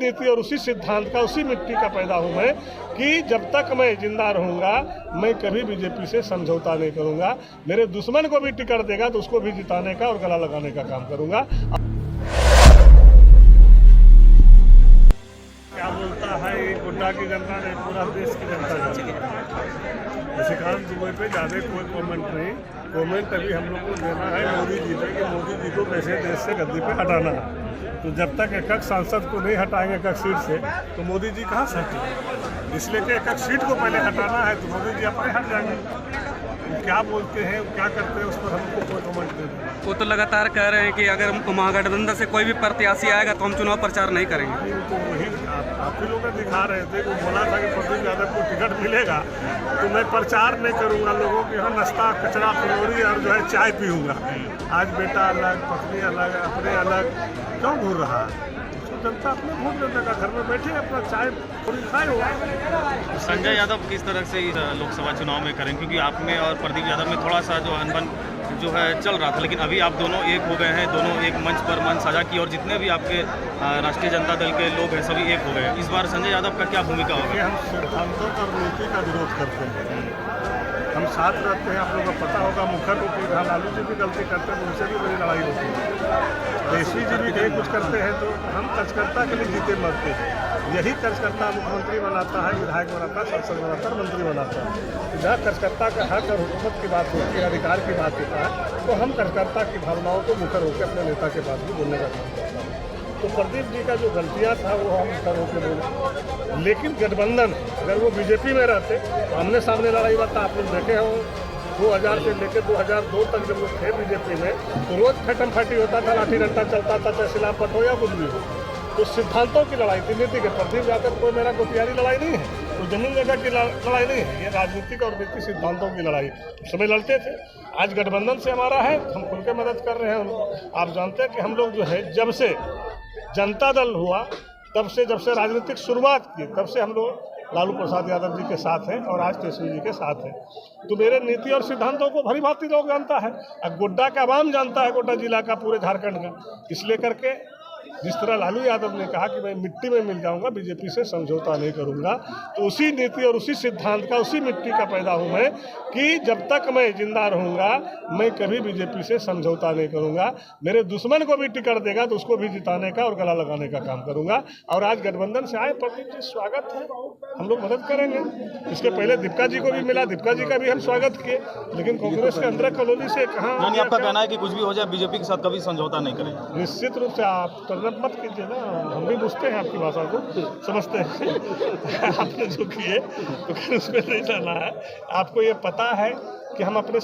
नीति और उसी सिद्धांत का, उसी मिट्टी का पैदा हूँ मैं कि जब तक मैं जिंदा रहूँगा मैं कभी बीजेपी से समझौता नहीं करूँगा। मेरे दुश्मन को भी टिकट देगा तो उसको भी जिताने का और गला लगाने का काम करूँगा। क्या बोलता है ये गोड्डा की जनता ने, पूरा देश की जनता जानती है। निशिकांत दुबे पे ज़्यादा कोई कमेंट नहीं। कमेंट अभी हम लोग को देना है मोदी जी पे कि मोदी जी को कैसे देश से गद्दी पे हटाना है। तो जब तक एक सांसद को नहीं हटाएंगे एक सीट से तो मोदी जी कहाँ से हटेंगे। इसलिए कि एक सीट को पहले हटाना है तो मोदी जी अपने हट जाएंगे। क्या बोलते हैं, क्या करते हैं, उस पर हमको कोई कमेंट नहीं। वो तो लगातार कह रहे हैं कि अगर महागठबंधन से कोई भी प्रत्याशी आएगा तो हम चुनाव प्रचार नहीं करेंगे। तो वही आप ही लोग दिखा रहे थे, वो बोला था कि प्रदीप यादव को टिकट मिलेगा तो मैं प्रचार नहीं करूंगा, लोगों के यहाँ नाश्ता कचरा फुलौरी और जो है चाय पीऊँगा। आज बेटा अलग, पत्नी अलग, अपने अलग क्यों घूर रहा है? जनता अपने वोट देने का, घर में बैठे अपना चाय पूरी खाए हुआ। संजय यादव किस तरह से इस लोकसभा चुनाव में करें, क्योंकि आप में और प्रदीप यादव में थोड़ा सा जो अनबन जो है चल रहा था, लेकिन अभी आप दोनों एक हो गए हैं, दोनों एक मंच पर मंच साझा की और जितने भी आपके राष्ट्रीय जनता दल के लोग हैं सभी एक हो गए हैं। इस बार संजय यादव का क्या भूमिका होगी? हम सिद्धांतों और नीति का विरोध करते हैं, हम साथ रहते हैं। आप लोगों को पता होगा मुखर रूप में लालू जी भी गलती करते हैं, उनसे भी बड़ी लड़ाई होती है। देशी जी भी कहीं कुछ करते हैं तो हम कर्जकर्ता के लिए जीते मरते हैं। यही कर्जकर्ता मुख्यमंत्री बनाता है, विधायक बनाता है, सांसद बनाता है, मंत्री बनाता है। जहाँ कर्जकर्ता का हक और हुकूमत की बात होती है, अधिकार की बात होता है, तो हम कर्जकर्ता की भावनाओं को मुखर होकर अपने नेता के पास भी बोलने का काम करते हैं। तो प्रदीप जी का जो गलतियाँ था वो हम मुखर होकर बोले। लेकिन गठबंधन अगर वो बीजेपी में रहते तो आमने सामने लड़ाई बात आप लोग देखे हो। 2000 से लेकर 2002 तक जब लोग थे बीजेपी में तो रोज फटम फटी होता था, लाठी डंडा चलता था, चाहे सिलापट हो या कुछ भी हो। तो सिद्धांतों की लड़ाई थी, नीति के। प्रदीप यादव कोई मेरा कोई लड़ाई नहीं है, तो जमीन जगह की लड़ाई नहीं है, ये राजनीतिक और नीति सिद्धांतों की लड़ाई। उस समय लड़ते थे, आज गठबंधन से हमारा है, हम खुल के मदद कर रहे हैं उनको। आप जानते हैं कि हम लोग जो है जब से जनता दल हुआ तब से, जब से राजनीतिक शुरुआत की तब से हम लोग लालू प्रसाद यादव जी के साथ हैं और आज तेजस्वी जी के साथ हैं। तो मेरे नीति और सिद्धांतों को भली भांति लोग जानता है, अब गोड्डा का आवाम जानता है, गोड्डा जिला का, पूरे झारखंड का। इसलिए करके जिस तरह लालू यादव ने कहा कि मैं मिट्टी में मिल जाऊंगा, बीजेपी से समझौता नहीं करूंगा, तो उसी नीति और उसी सिद्धांत का, उसी मिट्टी का पैदा हूं मैं कि जब तक मैं जिंदा रहूंगा मैं कभी बीजेपी से समझौता नहीं करूंगा। मेरे दुश्मन को भी टिकट देगा तो उसको भी जिताने का और गला लगाने का काम करूंगा। और आज गठबंधन से आए प्रदीप जी, स्वागत है, हम लोग मदद करेंगे। इसके पहले दीपिका जी को भी मिला, दीपिका जी का भी हम स्वागत किए, लेकिन कांग्रेस के अंदर कॉलोनी से कहाँ। आपका कहना है कि कुछ भी हो जाए बीजेपी के साथ कभी समझौता नहीं करेंगे? निश्चित रूप से आप तरनत मत कीजिए ना, हम भी बुझते हैं आपकी भाषा को, समझते हैं। आपने जो किए तो फिर उसमें नहीं जाना है। आपको ये पता है कि हम अपने